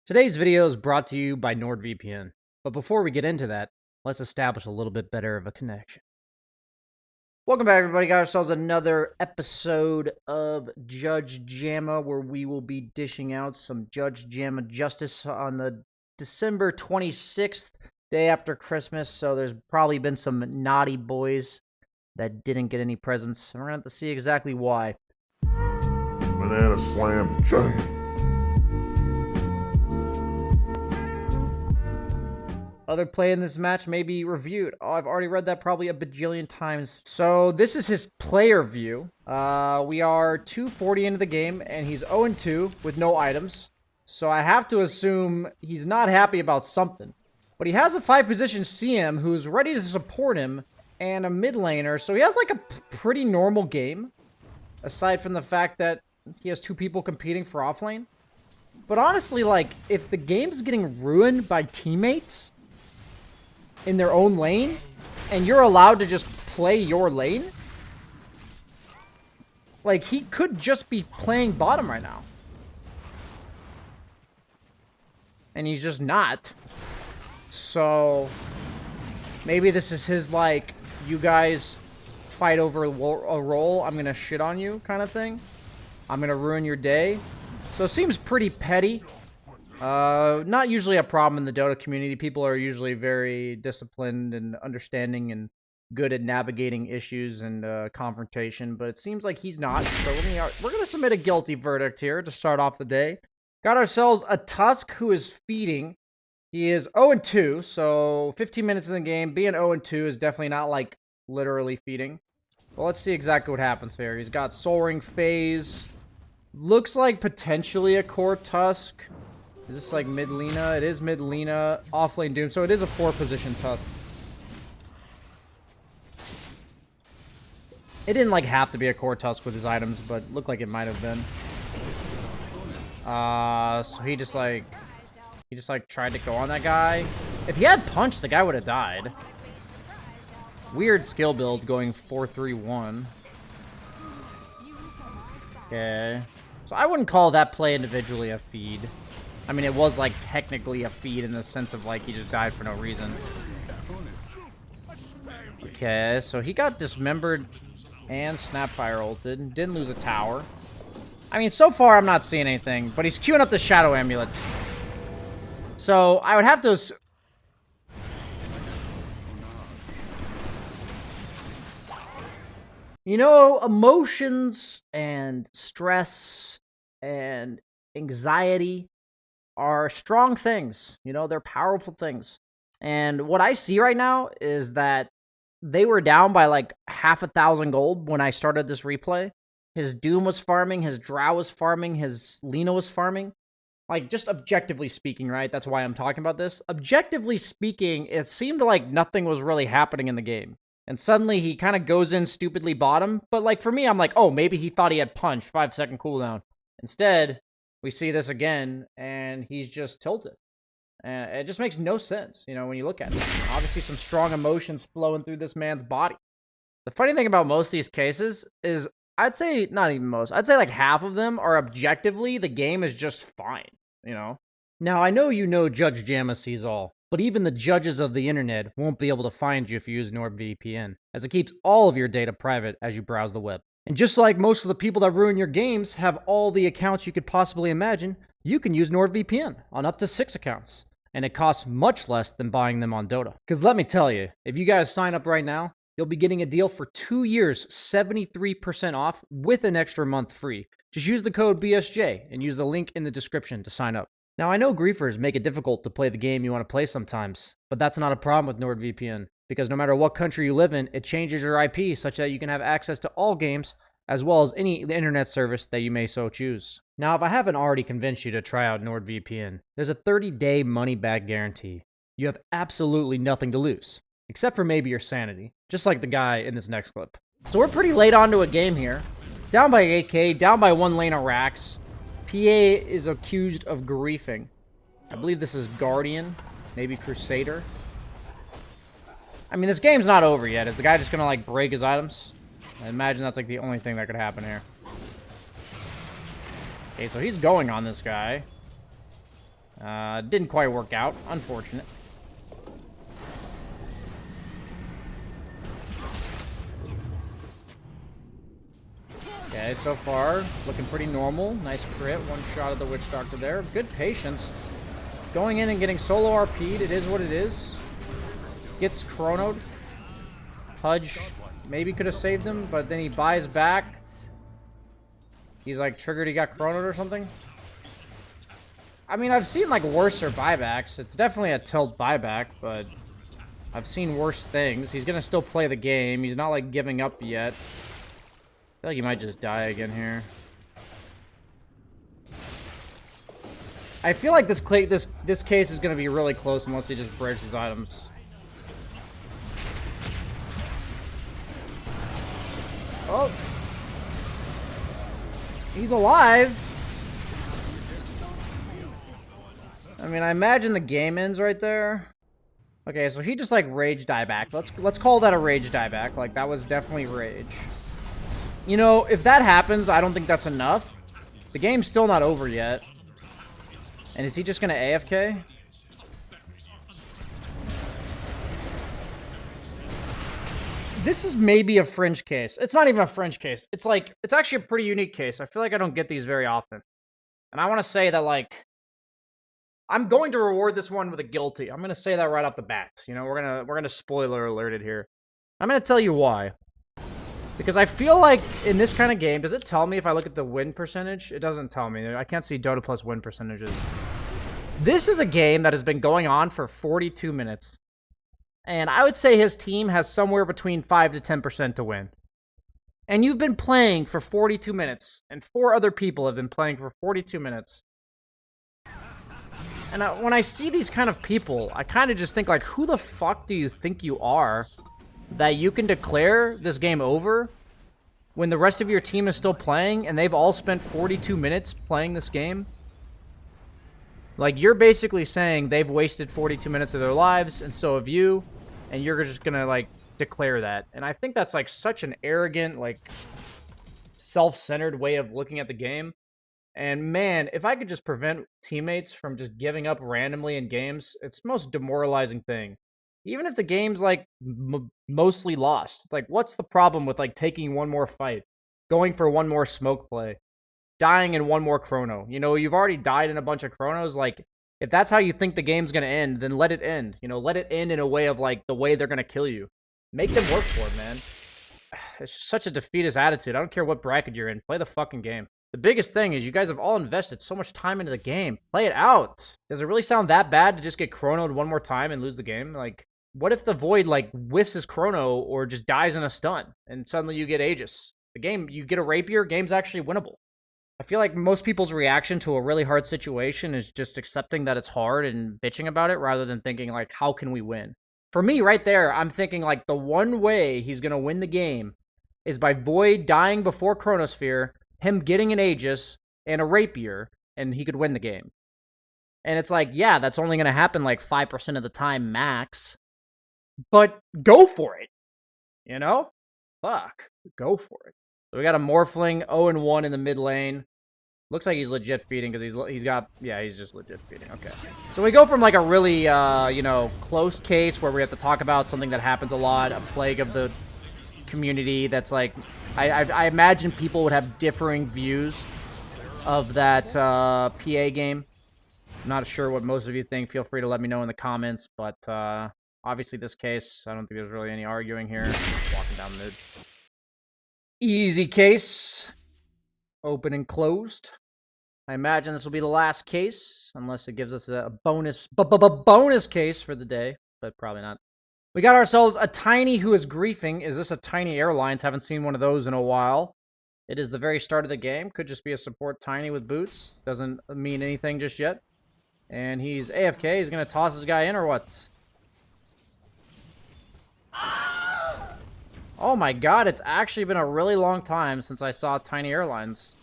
Today's video is brought to you by NordVPN. But before we get into that, let's establish a little bit better of a connection. Welcome back, everybody. Got ourselves another episode of Judge Jamma, where we will be dishing out some Judge Jamma justice on the December 26th, day after Christmas. So there's probably been some naughty boys that didn't get any presents. And we're going to have to see exactly why. Banana slam jam. Other play in this match may be reviewed. Oh, I've already read that probably a bajillion times. So this is his player view. We are 240 into the game, and he's 0-2 with no items. So I have to assume he's not happy about something. But he has a 5-position CM who's ready to support him, and a mid laner. So he has like a pretty normal game, aside from the fact that he has 2 people competing for offlane. But honestly, like, if the game's getting ruined by teammates in their own lane, and you're allowed to just play your lane, like, he could just be playing bottom right now. And he's just not. So, maybe this is his, like, you guys fight over a role, I'm gonna shit on you kind of thing. I'm gonna ruin your day. So it seems pretty petty. Not usually a problem in the Dota community. People are usually very disciplined and understanding and good at navigating issues and confrontation, but it seems like he's not. So we're going to submit a guilty verdict here to start off the day. Got ourselves a Tusk who is feeding. He is 0-2, so 15 minutes in the game. Being 0-2 is definitely not, like, literally feeding. Well, let's see exactly what happens here. He's got Soul Ring Phase. Looks like potentially a core Tusk. Is this like mid Lina? It is mid Lina. Offlane Doom. So it is a 4-position Tusk. It didn't like have to be a core Tusk with his items, but looked like it might have been. So he just like tried to go on that guy. If he had punch, the guy would have died. Weird skill build going 4-3-1. Okay. So I wouldn't call that play individually a feed. I mean, it was, like, technically a feed in the sense of, like, he just died for no reason. Okay, so he got dismembered and Snapfire ulted. Didn't lose a tower. I mean, so far, I'm not seeing anything, but he's queuing up the Shadow Amulet. So, I would have to... You know, emotions and stress and anxiety are strong things. You know, they're powerful things. And what I see right now is that they were down by like 1,000 gold when I started this replay. His Doom was farming, his Drow was farming, his Lina was farming. Like, just objectively speaking, right? That's why I'm talking about this. Objectively speaking, it seemed like nothing was really happening in the game. And suddenly he kind of goes in stupidly bottom. But like for me, I'm like, oh, maybe he thought he had punch, 5-second cooldown. Instead, we see this again, and he's just tilted. And it just makes no sense, you know, when you look at it. Obviously, some strong emotions flowing through this man's body. The funny thing about most of these cases is, I'd say, not even most, I'd say like half of them are objectively, the game is just fine, you know? Now, I know you know Judge Jamma sees all, but even the judges of the internet won't be able to find you if you use NordVPN, as it keeps all of your data private as you browse the web. And just like most of the people that ruin your games have all the accounts you could possibly imagine, you can use NordVPN on up to 6 accounts. And it costs much less than buying them on Dota. Because let me tell you, if you guys sign up right now, you'll be getting a deal for 2 years, 73% off with an extra month free. Just use the code BSJ and use the link in the description to sign up. Now, I know griefers make it difficult to play the game you want to play sometimes, but that's not a problem with NordVPN. Because no matter what country you live in, it changes your IP such that you can have access to all games, as well as any internet service that you may so choose. Now, if I haven't already convinced you to try out NordVPN, there's a 30-day money-back guarantee. You have absolutely nothing to lose, except for maybe your sanity, just like the guy in this next clip. So we're pretty late onto a game here. Down by 8k, down by 1 lane of racks. PA is accused of griefing. I believe this is Guardian, maybe Crusader. I mean, this game's not over yet. Is the guy just gonna, like, break his items? I imagine that's, like, the only thing that could happen here. Okay, so he's going on this guy. Didn't quite work out. Unfortunate. Okay, so far, looking pretty normal. Nice crit. One shot of the Witch Doctor there. Good patience. Going in and getting solo RP'd. It is what it is. Gets chronoed. Pudge maybe could have saved him, but then he buys back. He's like triggered, he got chronoed or something. I mean, I've seen like worser buybacks. It's definitely a tilt buyback, but I've seen worse things. He's gonna still play the game. He's not like giving up yet. I feel like he might just die again here. I feel like this case is gonna be really close unless he just breaks his items. Oh. He's alive. I mean, I imagine the game ends right there. Okay, so he just like rage dieback. Let's call that a rage dieback. Like that was definitely rage. You know, if that happens, I don't think that's enough. The game's still not over yet. And is he just gonna AFK? This is maybe a fringe case. It's not even a fringe case. It's like, it's actually a pretty unique case. I feel like I don't get these very often. And I want to say that, like, I'm going to reward this one with a guilty. I'm going to say that right off the bat. You know, we're going to spoiler alert it here. I'm going to tell you why. Because I feel like in this kind of game, does it tell me if I look at the win percentage? It doesn't tell me. I can't see Dota Plus win percentages. This is a game that has been going on for 42 minutes. And I would say his team has somewhere between 5 to 10% to win. And you've been playing for 42 minutes. And 4 other people have been playing for 42 minutes. And when I see these kind of people, I kind of just think, like, who the fuck do you think you are that you can declare this game over when the rest of your team is still playing and they've all spent 42 minutes playing this game? Like, you're basically saying they've wasted 42 minutes of their lives, and so have you, and you're just gonna, like, declare that. And I think that's, like, such an arrogant, like, self-centered way of looking at the game. And, man, if I could just prevent teammates from just giving up randomly in games, it's the most demoralizing thing. Even if the game's, like, mostly lost. It's like, what's the problem with, like, taking one more fight? Going for one more smoke play? Dying in one more chrono. You know, you've already died in a bunch of chronos. Like, if that's how you think the game's gonna end, then let it end. You know, let it end in a way of, like, the way they're gonna kill you. Make them work for it, man. It's just such a defeatist attitude. I don't care what bracket you're in. Play the fucking game. The biggest thing is you guys have all invested so much time into the game. Play it out. Does it really sound that bad to just get chronoed one more time and lose the game? Like, what if the Void, like, whiffs his chrono or just dies in a stun and suddenly you get Aegis? The game, you get a Rapier, game's actually winnable. I feel like most people's reaction to a really hard situation is just accepting that it's hard and bitching about it rather than thinking, like, how can we win? For me, right there, I'm thinking, like, the one way he's going to win the game is by Void dying before Chronosphere, him getting an Aegis and a Rapier, and he could win the game. And it's like, yeah, that's only going to happen, like, 5% of the time max. But go for it. You know? Fuck. Go for it. So we got a Morphling, 0-1 in the mid lane. Looks like he's legit feeding because he's got, yeah, he's just legit feeding. Okay. So we go from like a really, you know, close case where we have to talk about something that happens a lot, a plague of the community that's like, I imagine people would have differing views of that PA game. I'm not sure what most of you think. Feel free to let me know in the comments, but obviously this case, I don't think there's really any arguing here. Walking down mid. Easy case. Open and closed. I imagine this will be the last case, unless it gives us a bonus bonus case for the day, but probably not. We got ourselves a Tiny who is griefing. Is this a Tiny Airlines? Haven't seen one of those in a while. It is the very start of the game. Could just be a support Tiny with boots. Doesn't mean anything just yet. And he's AFK. He's going to toss his guy in or what? Oh my god, it's actually been a really long time since I saw Tiny Airlines.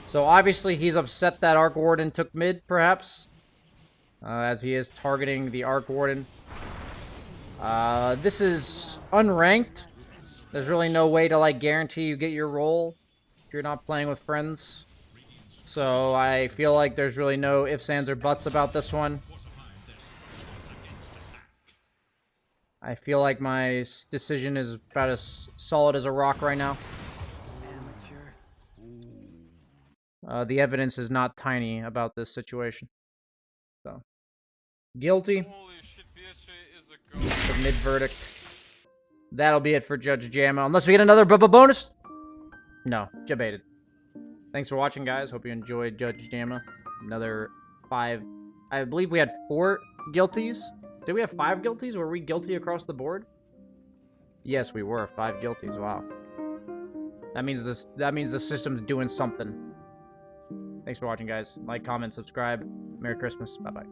So obviously he's upset that Arc Warden took mid, perhaps. As he is targeting the Arc Warden. This is unranked. There's really no way to, like, guarantee you get your role if you're not playing with friends. So I feel like there's really no ifs, ands, or buts about this one. I feel like my decision is about as solid as a rock right now. The evidence is not tiny about this situation. So, guilty. Submit verdict. That'll be it for Judge Jamma. Unless we get another bonus. No, debated. Thanks for watching, guys. Hope you enjoyed Judge Jamma. Another 5. I believe we had 4 guilties. Did we have 5 guilties? Were we guilty across the board? Yes, we were 5 guilties. Wow. That means the system's doing something. Thanks for watching, guys. Like, comment, subscribe. Merry Christmas. Bye-bye.